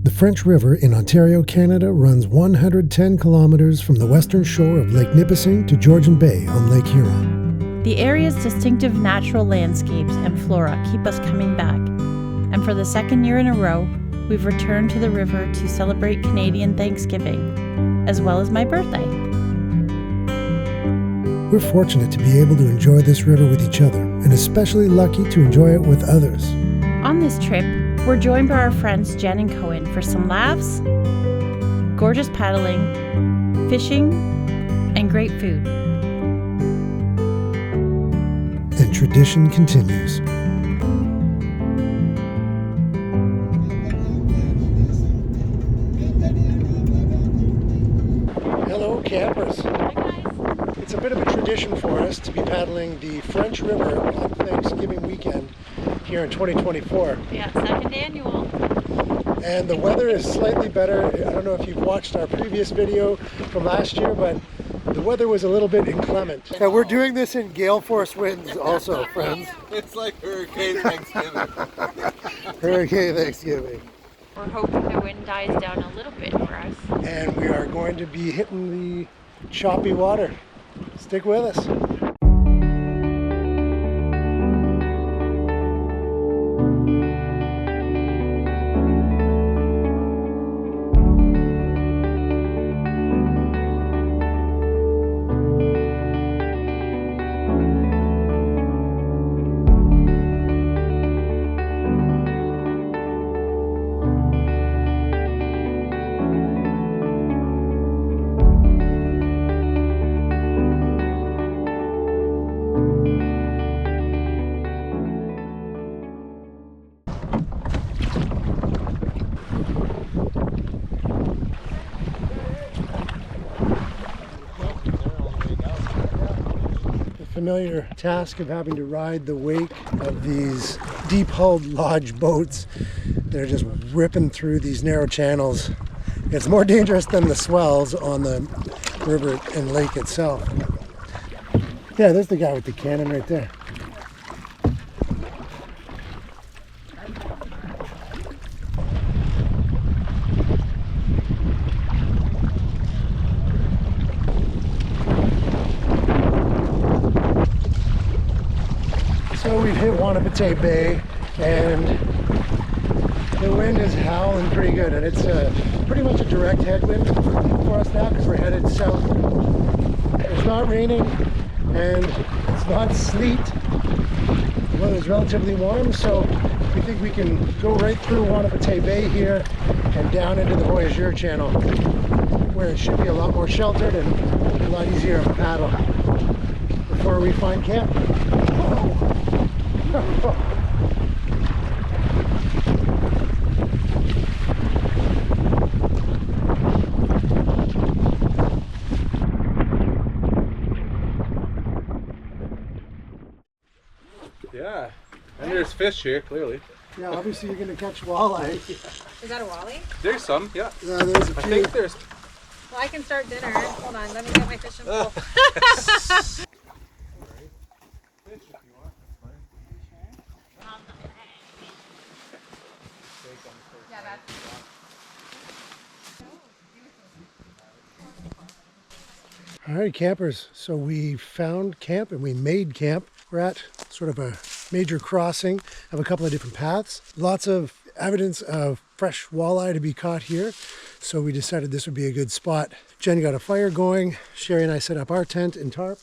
The French River in Ontario, Canada runs 110 kilometers from the western shore of Lake Nipissing to Georgian Bay on Lake Huron. The area's distinctive natural landscapes and flora keep us coming back, and for the second year in a row, we've returned to the river to celebrate Canadian Thanksgiving, as well as my birthday. We're fortunate to be able to enjoy this river with each other, and especially lucky to enjoy it with others. On this trip, we're joined by our friends Jen and Koen for some laughs, gorgeous paddling, fishing, and great food. And tradition continues. Hello, campers. Hi guys. It's a bit of a tradition for us to be paddling the French River on Thanksgiving weekend here in 2024. Yeah, second annual. And the weather is slightly better. I don't know if you've watched our previous video from last year, but the weather was a little bit inclement. Yeah, we're doing this in gale force winds also, friends. It's like Hurricane Thanksgiving. Hurricane Thanksgiving. We're hoping the wind dies down a little bit for us. And we are going to be hitting the choppy water. Stick with us. Familiar task of having to ride the wake of these deep-hulled lodge boats that are just ripping through these narrow channels. It's more dangerous than the swells on the river and lake itself. Yeah, there's the guy with the cannon right there. So we've hit Wahnapitei Bay and the wind is howling pretty good, and it's pretty much a direct headwind for us now because we're headed south. It's not raining and it's not sleet. The weather's relatively warm, so we think we can go right through Wahnapitei Bay here and down into the Voyageur Channel, where it should be a lot more sheltered and a lot easier to paddle before we find camp. Yeah, and there's fish here, clearly. Yeah, obviously you're going to catch walleye. Is that a wally? There's some, yeah. Yeah, there's a I few. think there's... Well, I can start dinner. Hold on, let me get my fishing pole. All right, campers. So we found camp and we made camp. We're at sort of a major crossing of a couple of different paths. Lots of evidence of fresh walleye to be caught here. So we decided this would be a good spot. Jen got a fire going. Sheri and I set up our tent and tarp.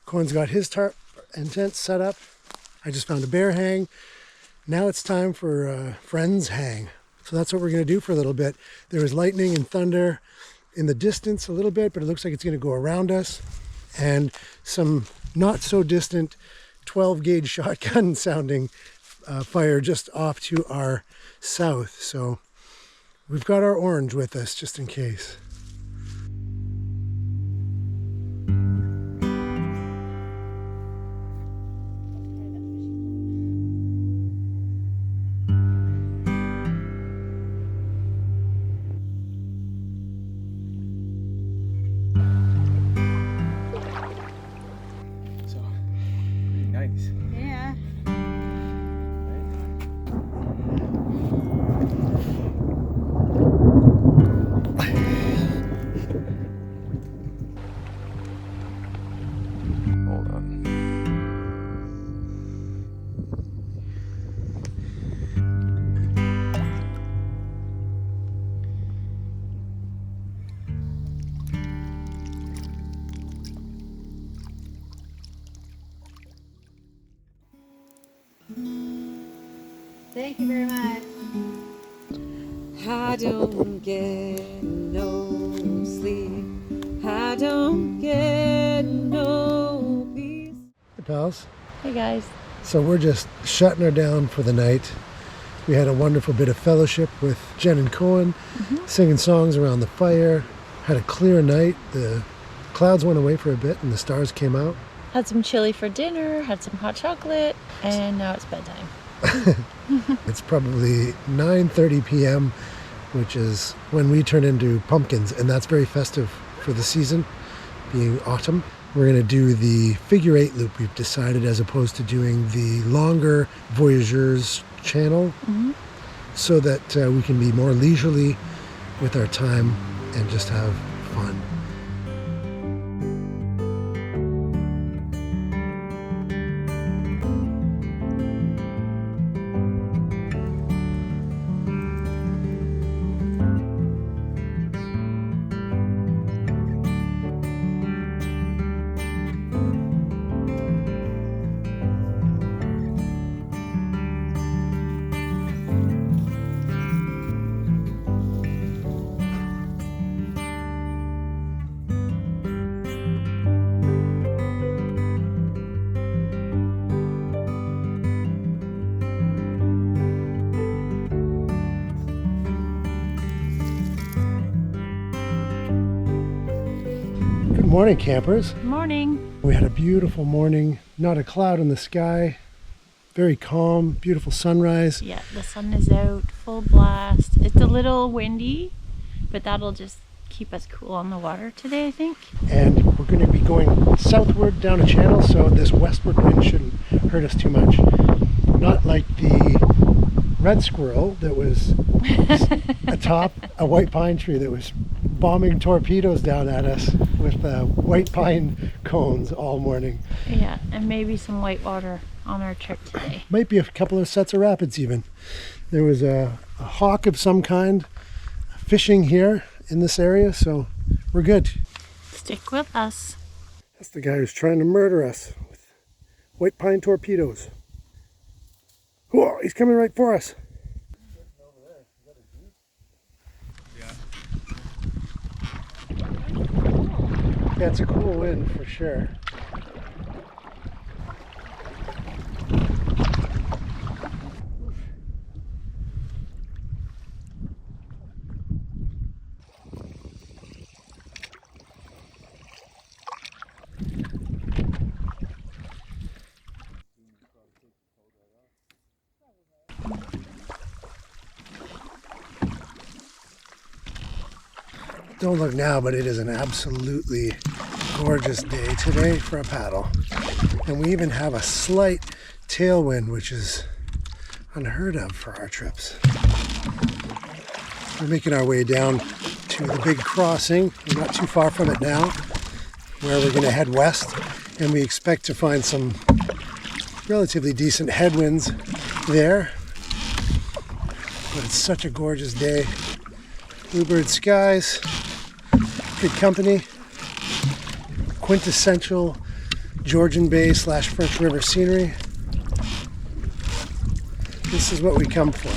Koen's got his tarp and tent set up. I just found a bear hang. Now it's time for friends hang. So that's what we're going to do for a little bit. There was lightning and thunder in the distance a little bit, but it looks like it's going to go around us, and some not so distant 12 gauge shotgun sounding fire just off to our south. So we've got our orange with us just in case. Nice. Yeah. Thank you very much. I don't get no sleep. I don't get no peace. Hey, pals. Hey guys. So we're just shutting her down for the night. We had a wonderful bit of fellowship with Jen and Koen, singing songs around the fire. Had a clear night. The clouds went away for a bit and the stars came out. Had some chili for dinner, had some hot chocolate, and now it's bedtime. It's probably 9:30 p.m., which is when we turn into pumpkins, and that's very festive for the season, being autumn. We're going to do the figure 8 loop, we've decided, as opposed to doing the longer Voyageurs channel, so that we can be more leisurely with our time and just have fun. Good morning, campers. Morning. We had a beautiful morning, not a cloud in the sky, very calm, beautiful sunrise. Yeah, the sun is out, full blast. It's a little windy, but that'll just keep us cool on the water today, I think. And we're going to be going southward down a channel, so this westward wind shouldn't hurt us too much. Not like the red squirrel that was atop a white pine tree that was bombing torpedoes down at us with white pine cones all morning. Yeah, and maybe some white water on our trip today. Might be a couple of sets of rapids even. There was a hawk of some kind fishing here in this area, so we're good. Stick with us. That's the guy who's trying to murder us with white pine torpedoes. Whoa, he's coming right for us. Yeah, it's a cool wind for sure. Don't look now, but it is an absolutely gorgeous day today for a paddle. And we even have a slight tailwind, which is unheard of for our trips. We're making our way down to the big crossing. We're not too far from it now, where we're going to head west. And we expect to find some relatively decent headwinds there. But it's such a gorgeous day. Bluebird skies. Good company, quintessential Georgian Bay / French River scenery. This is what we come for.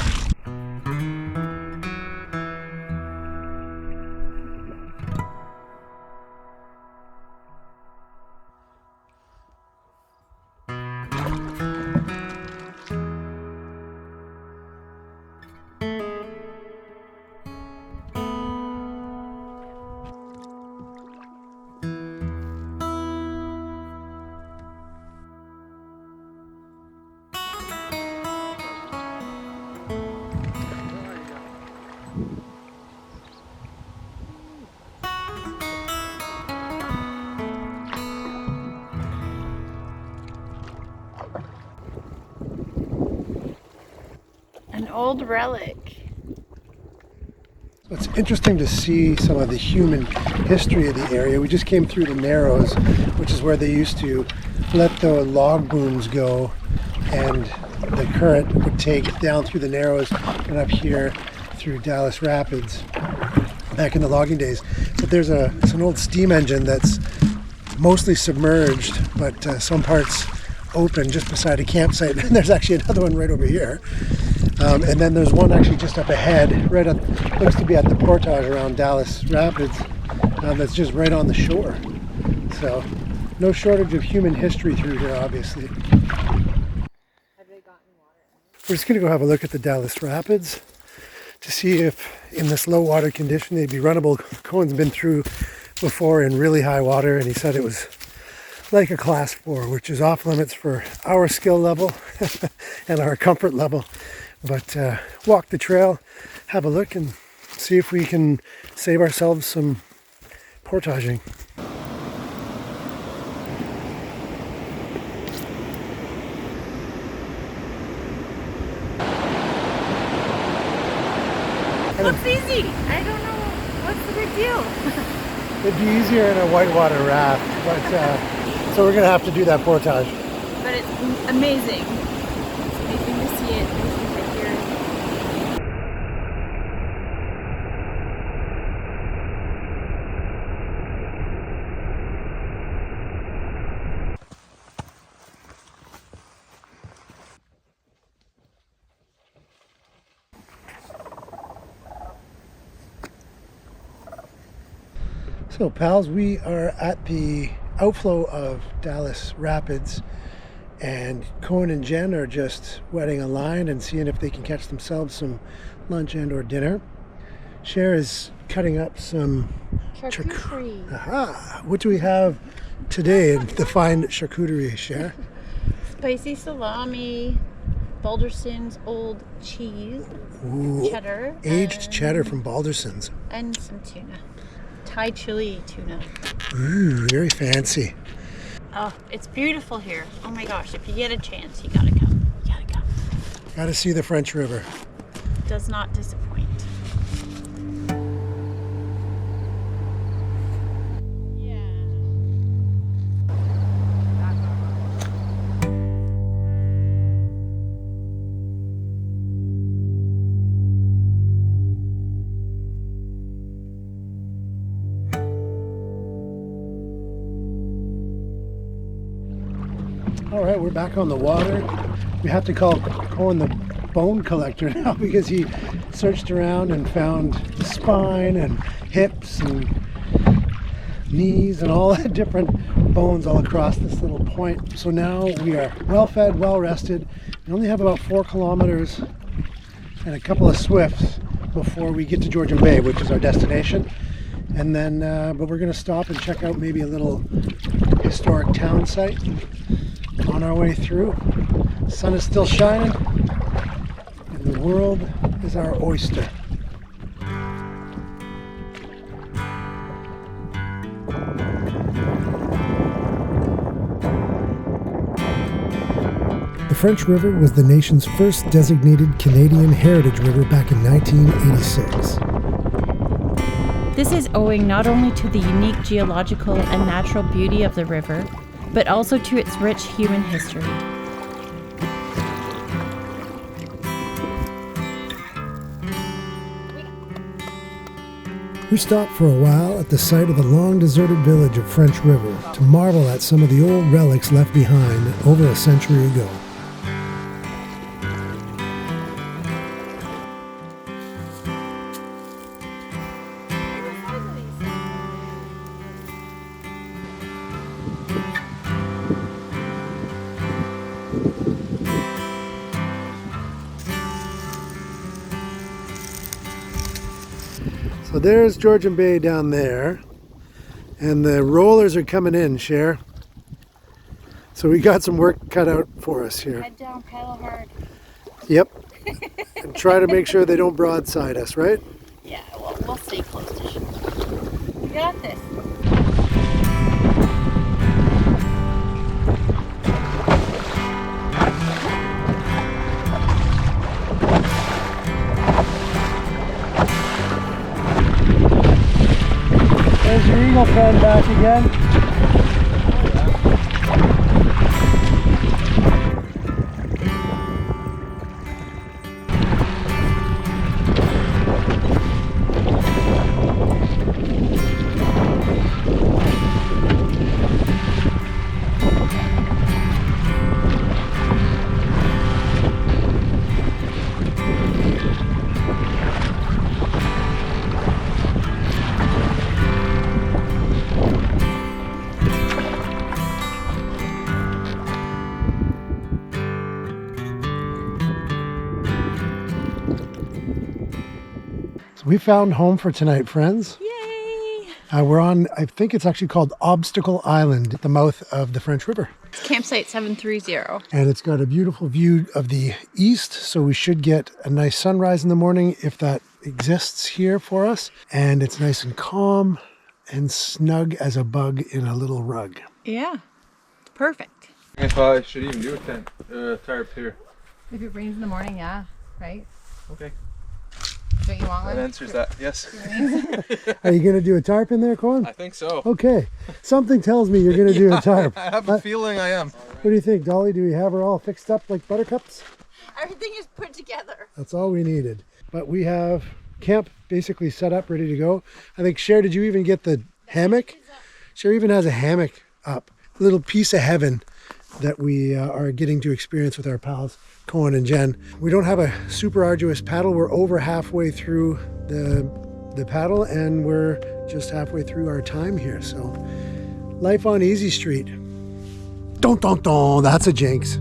An old relic. It's interesting to see some of the human history of the area. We just came through the Narrows, which is where they used to let the log booms go, and the current would take down through the Narrows and up here through Dalles Rapids back in the logging days. But it's an old steam engine that's mostly submerged, but some parts open just beside a campsite. And there's actually another one right over here. And then there's one actually just up ahead, right at, looks to be at the portage around Dalles Rapids, that's just right on the shore. So no shortage of human history through here, obviously. We're just gonna go have a look at the Dalles Rapids to see if in this low water condition they'd be runnable. Koen's been through before in really high water, and he said it was like a class 4, which is off limits for our skill level and our comfort level. But walk the trail, have a look, and see if we can save ourselves some portaging. Looks easy. I don't know what's the big deal. It'd be easier in a whitewater raft, but so we're gonna have to do that portage. But it's amazing. It's amazing to see it. Amazing to hear it. So pals, we are at the outflow of Dalles Rapids, and Koen and Jen are just wetting a line and seeing if they can catch themselves some lunch and or dinner. Sheri is cutting up some Charcuterie. Aha! What do we have today in the fine charcuterie, Sheri? Spicy salami, Balderson's old cheese, Ooh, cheddar, aged cheddar from Balderson's. and some tuna. Thai chili tuna. Ooh, very fancy. Oh, it's beautiful here. Oh my gosh, if you get a chance, you gotta come. You gotta come. Gotta see the French River. Does not disappoint. All right, we're back on the water. We have to call Koen the bone collector now because he searched around and found spine and hips and knees and all the different bones all across this little point. So now we are well fed, well rested. We only have about 4 kilometers and a couple of swifts before we get to Georgian Bay, which is our destination. And then, but we're gonna stop and check out maybe a little historic town site on our way through. The sun is still shining and the world is our oyster. The French River was the nation's first designated Canadian heritage river back in 1986. This is owing not only to the unique geological and natural beauty of the river, but also to its rich human history. We stopped for a while at the site of the long deserted village of French River to marvel at some of the old relics left behind over a century ago. So there's Georgian Bay down there, and the rollers are coming in, Cher. So we got some work cut out for us here. Head down, paddle hard. Yep. And try to make sure they don't broadside us, right? Yeah, well, we'll stay close to shore. You got this. There's your eagle friend back again. So we found home for tonight, friends. Yay! We're on, I think it's actually called Obstacle Island at the mouth of the French River. It's campsite 730. And it's got a beautiful view of the east, so we should get a nice sunrise in the morning if that exists here for us. And it's nice and calm and snug as a bug in a little rug. Yeah, it's perfect. If I should even do a tent, tarp here. If it rains in the morning, yeah, right? Okay. Don't you want That one? answers that. Yes. Are you going to do a tarp in there, Koen? I think so. Okay. Something tells me you're going to do a tarp. I have a feeling I am. What do you think, Dolly? Do we have her all fixed up like buttercups? Everything is put together. That's all we needed. But we have camp basically set up, ready to go. I think, Sheri, did you even get the hammock? Sheri even has a hammock up. A little piece of heaven that we are getting to experience with our pals, Koen and Jen. We don't have a super arduous paddle. We're over halfway through the paddle and we're just halfway through our time here. So life on Easy Street. Don't, that's a jinx.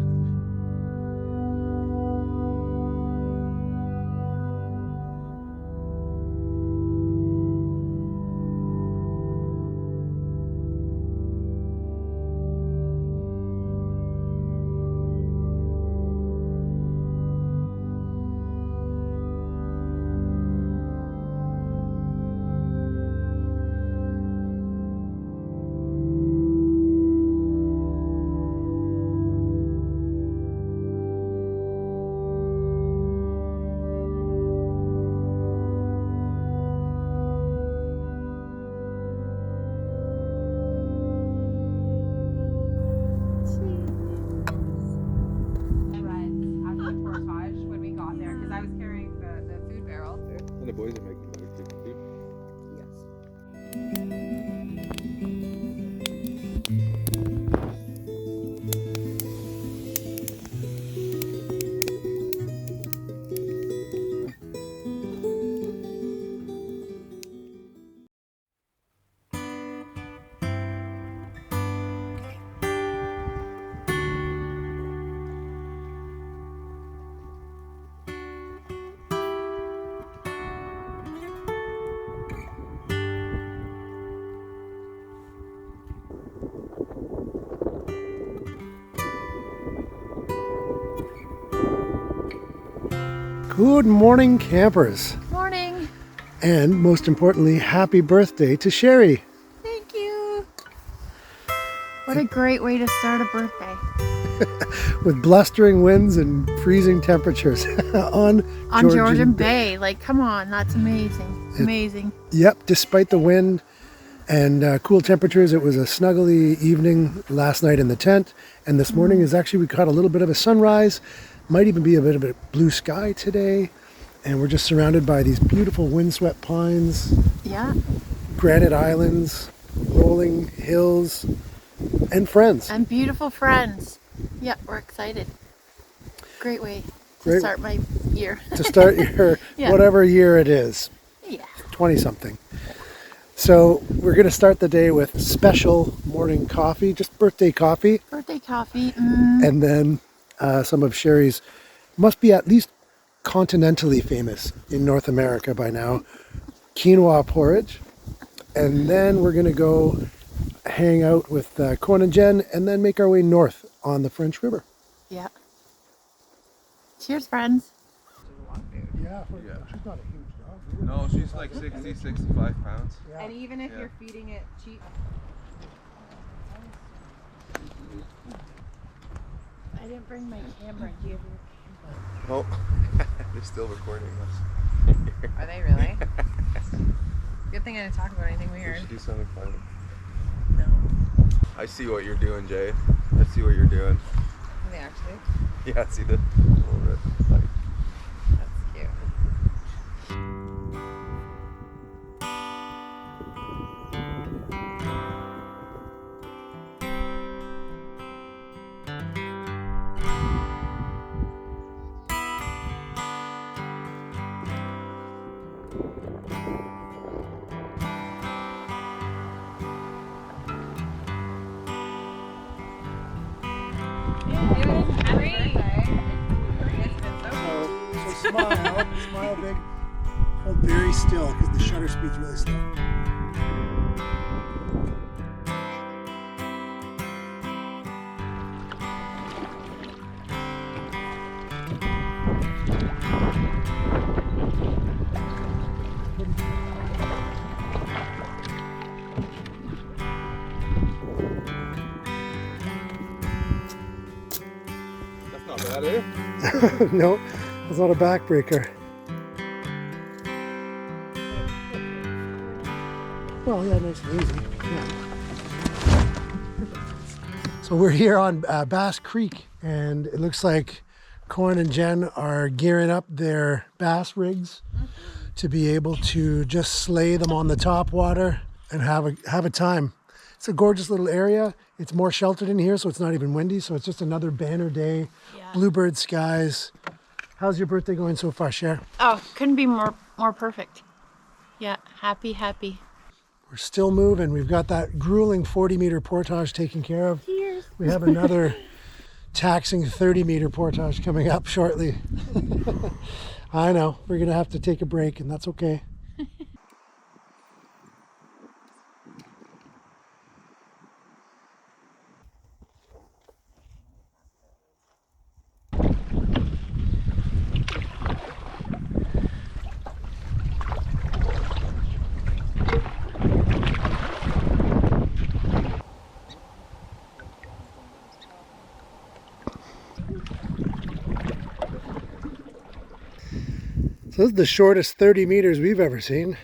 When we got there, because I was carrying the food barrel. And the boys are making butter chicken too. Good morning, campers. Morning. And most importantly, happy birthday to Sheri. Thank you. What a great way to start a birthday. With blustering winds and freezing temperatures on Georgian Bay. Like, come on, that's amazing. Amazing. Yep, despite the wind and cool temperatures, it was a snuggly evening last night in the tent. And this morning is actually, we caught a little bit of a sunrise. Might even be a bit of a blue sky today. And we're just surrounded by these beautiful windswept pines. Yeah. Granite islands, rolling hills, and friends. And beautiful friends. Yeah, we're excited. Great way to Great. start my year. To start your Yeah. whatever year it is, Yeah. 20 something. So we're going to start the day with special morning coffee, just birthday coffee, Birthday coffee. and then some of Sheri's, must be at least continentally famous in North America by now, quinoa porridge. And then we're going to go hang out with Koen and Jen and then make our way north on the French River. Yeah. Cheers, friends. Yeah, she's not a huge dog. No, she's like 60, 65 pounds. And even if Yeah. you're feeding it cheap. I didn't bring my camera. Do you have your camera? Oh, they're still recording us. Are they really? Good thing I didn't talk about anything We weird. should do something funny. No. I see what you're doing, Jay. I see what you're doing. Are they actually? Yeah, see the little red light. That's cute. So smile big. Hold very still because the shutter speed's really slow. That's not bad, eh? No, that's not a backbreaker. Well, yeah, nice and easy. Yeah. So we're here on Bass Creek, and it looks like Koen and Jen are gearing up their bass rigs to be able to just slay them on the top water and have a time. It's a gorgeous little area. It's more sheltered in here, so it's not even windy. So it's just another banner day, bluebird skies. How's your birthday going so far, Cher? Oh, couldn't be more perfect. Yeah, happy. We're still moving. We've got that grueling 40-meter portage taken care of. Cheers. We have another taxing 30-meter portage coming up shortly. I know. We're going to have to take a break, and that's okay. So this is the shortest 30 meters we've ever seen.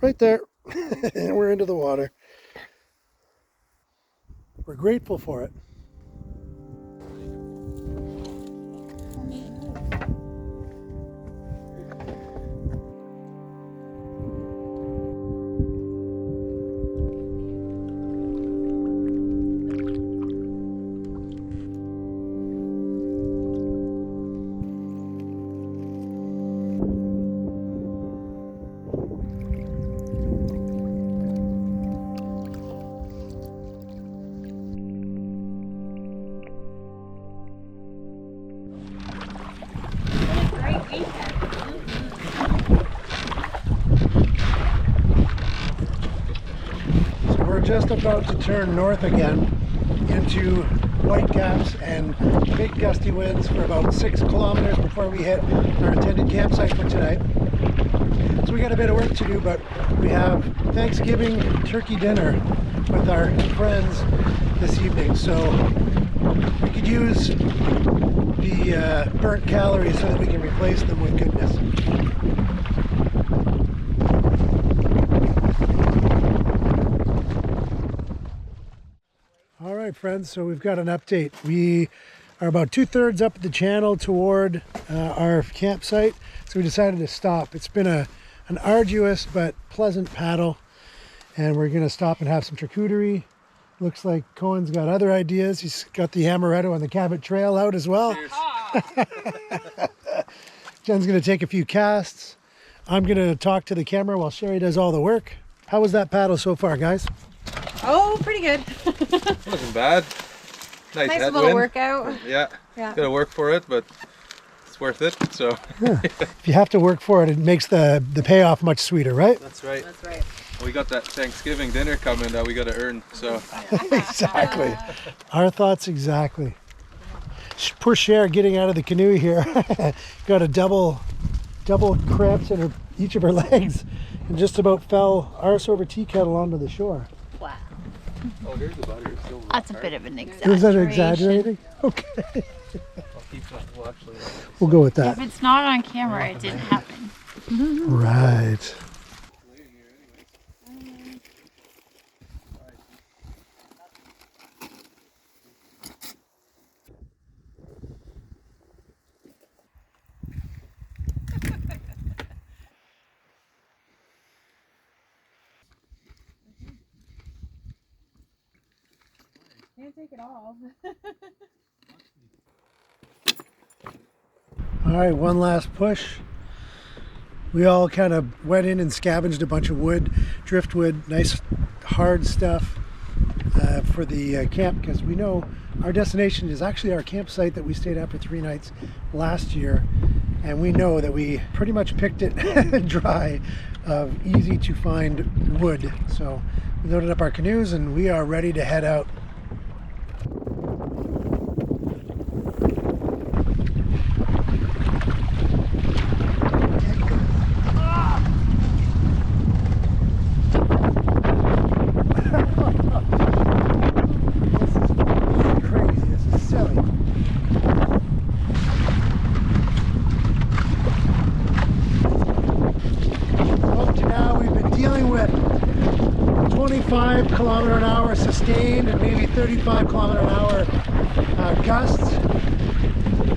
Right there. And we're into the water. We're grateful for it. Just about to turn north again into white gaps and big gusty winds for about 6 kilometers before we hit our intended campsite for tonight. So we got a bit of work to do, but we have Thanksgiving turkey dinner with our friends this evening, so we could use the burnt calories so that we can replace them with goodness. All right, friends, so we've got an update. We are about 2/3 up the channel toward our campsite, so we decided to stop. It's been an arduous but pleasant paddle, and we're going to stop and have some charcuterie. Looks like Koen's got other ideas. He's got the amaretto and the Cabot Trail out as well. Jen's going to take a few casts. I'm going to talk to the camera while Sheri does all the work. How was that paddle so far, guys? Oh, pretty good. Wasn't bad. Nice Nice headwind. little workout. Yeah. Yeah. Gotta work for it, but it's worth it. So. Yeah. If you have to work for it, it makes the payoff much sweeter, right? That's right. That's right. We got that Thanksgiving dinner coming that we gotta earn. So. Exactly. Our thoughts exactly. Poor Cher getting out of the canoe here. Got a double cramps in each of her legs and just about fell arse over tea kettle onto the shore. Wow. Oh, here's the butter. Still That's a bit of an exaggeration. Is that exaggerating? Okay. I'll keep that. Well, actually, We'll go with that. If it's not on camera, it didn't happen. Right. Can't take it all. All right, one last push. We all kind of went in and scavenged a bunch of wood, driftwood, nice hard stuff for the camp, because we know our destination is actually our campsite that we stayed at for 3 nights last year, And we know that we pretty much picked it dry of easy to find wood. So we loaded up our canoes and we are ready to head out. Dealing with 25 kilometer an hour sustained and maybe 35 kilometer an hour gusts.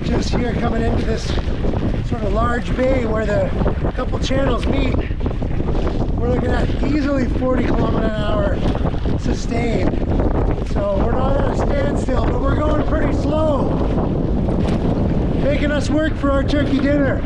Just here coming into this sort of large bay where the couple channels meet. We're looking at easily 40 kilometer an hour sustained. So we're not at a standstill, but we're going pretty slow. Making us work for our turkey dinner.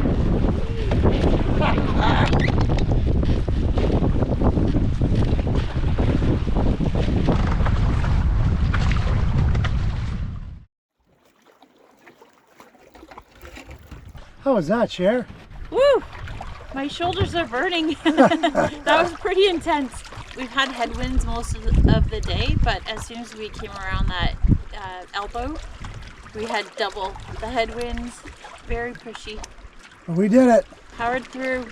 How was that, Cher? Woo! My shoulders are burning. That was pretty intense. We've had headwinds most of the day, but as soon as we came around that elbow, we had double the headwinds. Very pushy. But we did it. Powered through.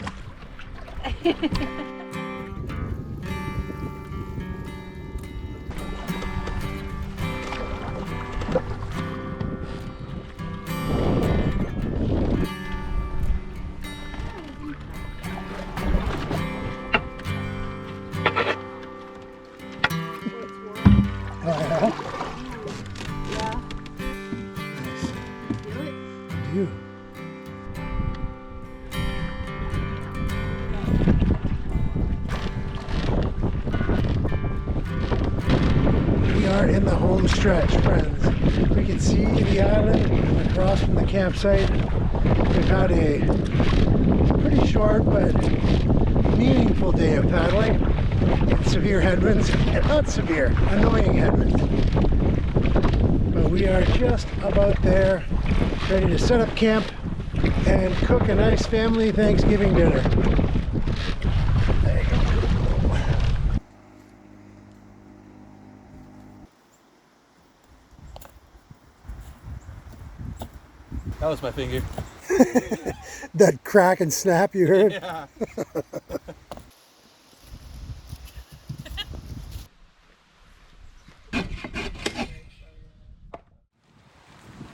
You. We are in the home stretch, friends. We can see the island across from the campsite. We've had a pretty short but meaningful day of paddling. Severe headwinds, and not severe, annoying headwinds. But we are just about there, ready to set up camp and cook a nice family Thanksgiving dinner. There you go. That was my finger. That crack and snap you heard? Yeah.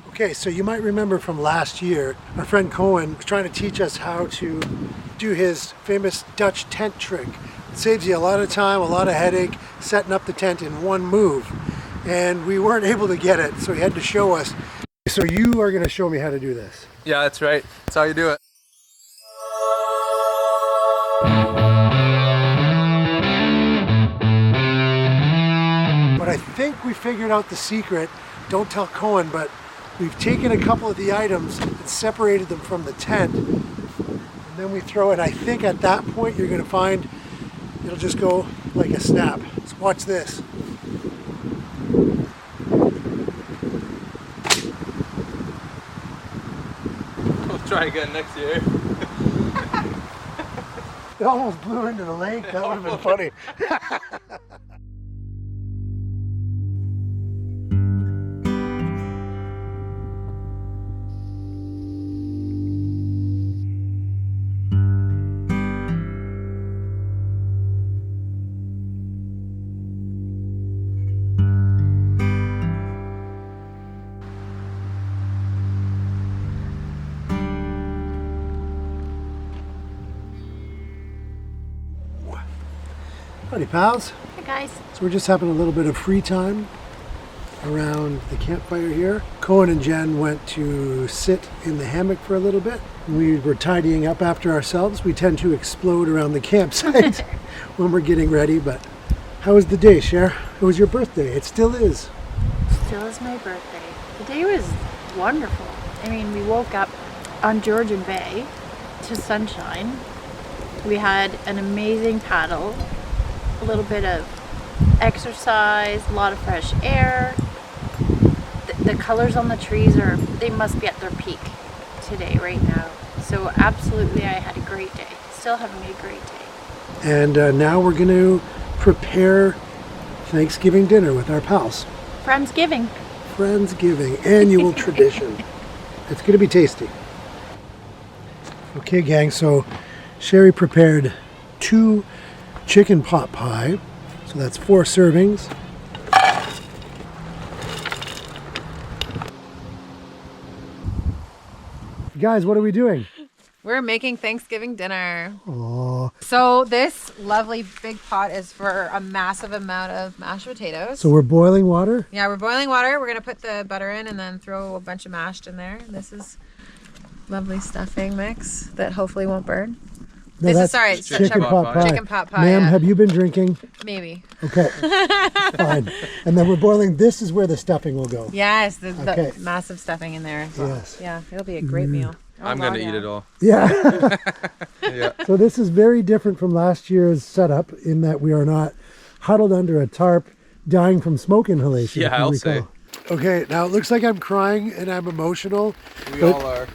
Okay, so you might remember from last year, our friend Koen was trying to teach us how to do his famous Dutch tent trick. It saves you a lot of time, a lot of headache, setting up the tent in one move. And we weren't able to get it, so he had to show us. So you are going to show me how to do this. Yeah, that's right. That's how you do it. But I think we figured out the secret. Don't tell Koen, but we've taken a couple of the items and separated them from the tent. And then we throw it. I think at that point you're going to find it'll just go like a snap. So watch this. We'll try again next year. It almost blew into the lake. That would have been funny. Howdy, pals. Hey guys. So we're just having a little bit of free time around the campfire here. Koen and Jen went to sit in the hammock for a little bit. We were tidying up after ourselves. We tend to explode around the campsite when we're getting ready, but how was the day, Cher? It was your birthday. It still is. Still is my birthday. The day was wonderful. I mean, we woke up on Georgian Bay to sunshine. We had an amazing paddle, a little bit of exercise, a lot of fresh air. The colors on the trees they must be at their peak today, right now. So absolutely, I had a great day. Still having a great day. And now we're going to prepare Thanksgiving dinner with our pals. FriendsGiving. FriendsGiving, annual tradition. It's going to be tasty. Okay, gang, so Sheri prepared 2 chicken pot pie. So that's 4 servings. Guys, what are we doing? We're making Thanksgiving dinner. Aww. So this lovely big pot is for a massive amount of mashed potatoes. So we're boiling water? Yeah, we're boiling water. We're going to put the butter in and then throw a bunch of mashed in there. This is lovely stuffing mix that hopefully won't burn. No, This is, sorry, it's chicken pot pie. Chicken pot pie, Ma'am, yeah. have you been drinking? Maybe. Okay, fine. And then we're boiling. This is where the stuffing will go. Yes, the Okay. massive stuffing in there as well. Yes. Yeah, it'll be a great meal. I'm Oh, gonna yeah. eat it all. Yeah. Yeah. So this is very different from last year's setup in that we are not huddled under a tarp dying from smoke inhalation. Yeah, if you I'll recall. say. Okay, now it looks like I'm crying and I'm emotional. We But all are.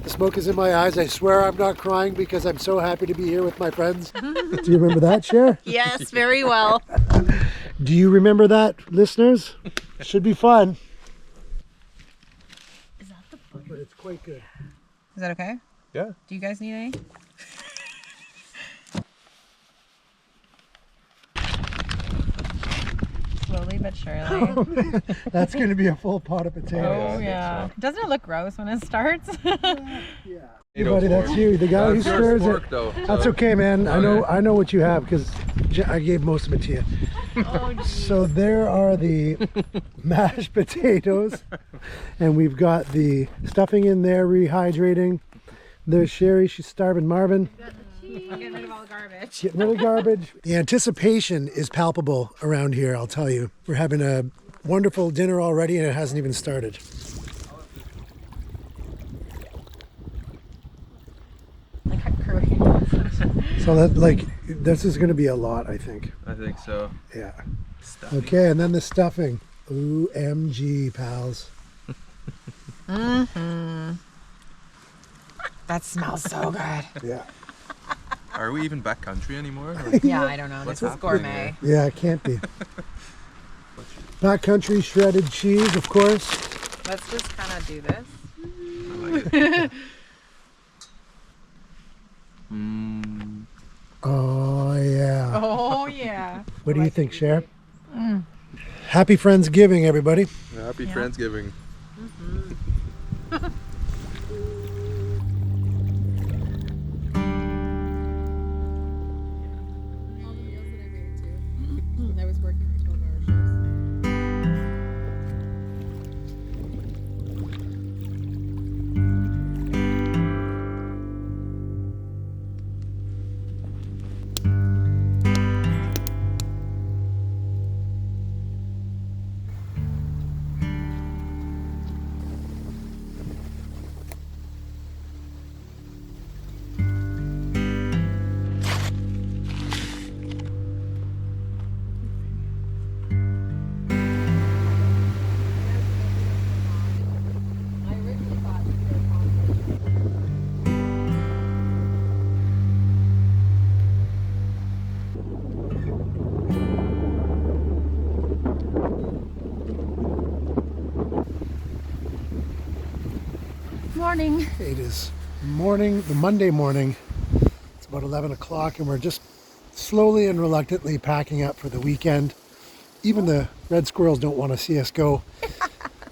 the smoke is in my eyes. I swear I'm not crying because I'm so happy to be here with my friends. Do you remember that, Cher? Yes, very well. Do you remember that, listeners? Should be fun. Is that the But it's quite good. Is that okay? Yeah. Do you guys need any? Slowly but surely. That's going to be a full pot of potatoes. Oh yeah. Doesn't it look gross when it starts? Yeah. Hey, buddy, that's you. The guy who That's your stirs fork, it. though. That's okay, man. I know what you have because I gave most of it to you. Oh, geez. So there are the mashed potatoes, and we've got the stuffing in there, rehydrating. There's Sheri. She's starving Marvin. Getting rid of all the garbage. Getting rid of garbage. The anticipation is palpable around here, I'll tell you. We're having a wonderful dinner already, and it hasn't even started. Like a curry. So that, like, this is going to be a lot, I think. I think so. Yeah. Stuffing. Okay, and then the stuffing. OMG, pals. Mm-hmm. That smells so good. Yeah. Are we even backcountry anymore? Like, Yeah, I don't know. What's This is happening gourmet. Yeah, it can't be. Backcountry shredded cheese, of course. Let's just kind of do this. I like it. Mm. Oh, yeah. Oh yeah. What do you think, Cher? Happy Friendsgiving, everybody. Happy Yeah. Friendsgiving. All the meals that I made too. I was working for 12-hour shifts. I originally thought that they were confident. Morning. It is morning, the Monday morning. It's about 11 o'clock, and we're just slowly and reluctantly packing up for the weekend. Even the red squirrels don't want to see us go.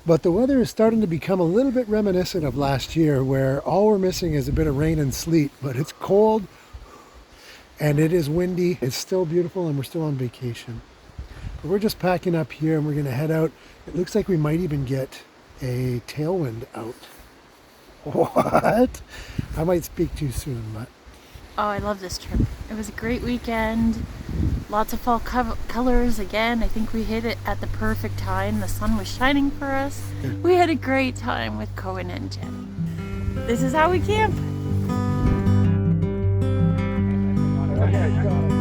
But the weather is starting to become a little bit reminiscent of last year, where all we're missing is a bit of rain and sleet, but it's cold and it is windy. It's still beautiful, and we're still on vacation. But we're just packing up here, and we're going to head out. It looks like we might even get a tailwind out. What? I might speak too soon, but Oh, I love this trip. It was a great weekend. Lots of fall colors again. I think we hit it at the perfect time. The sun was shining for us. We had a great time with Koen and Jen. This is how we camp. oh my God.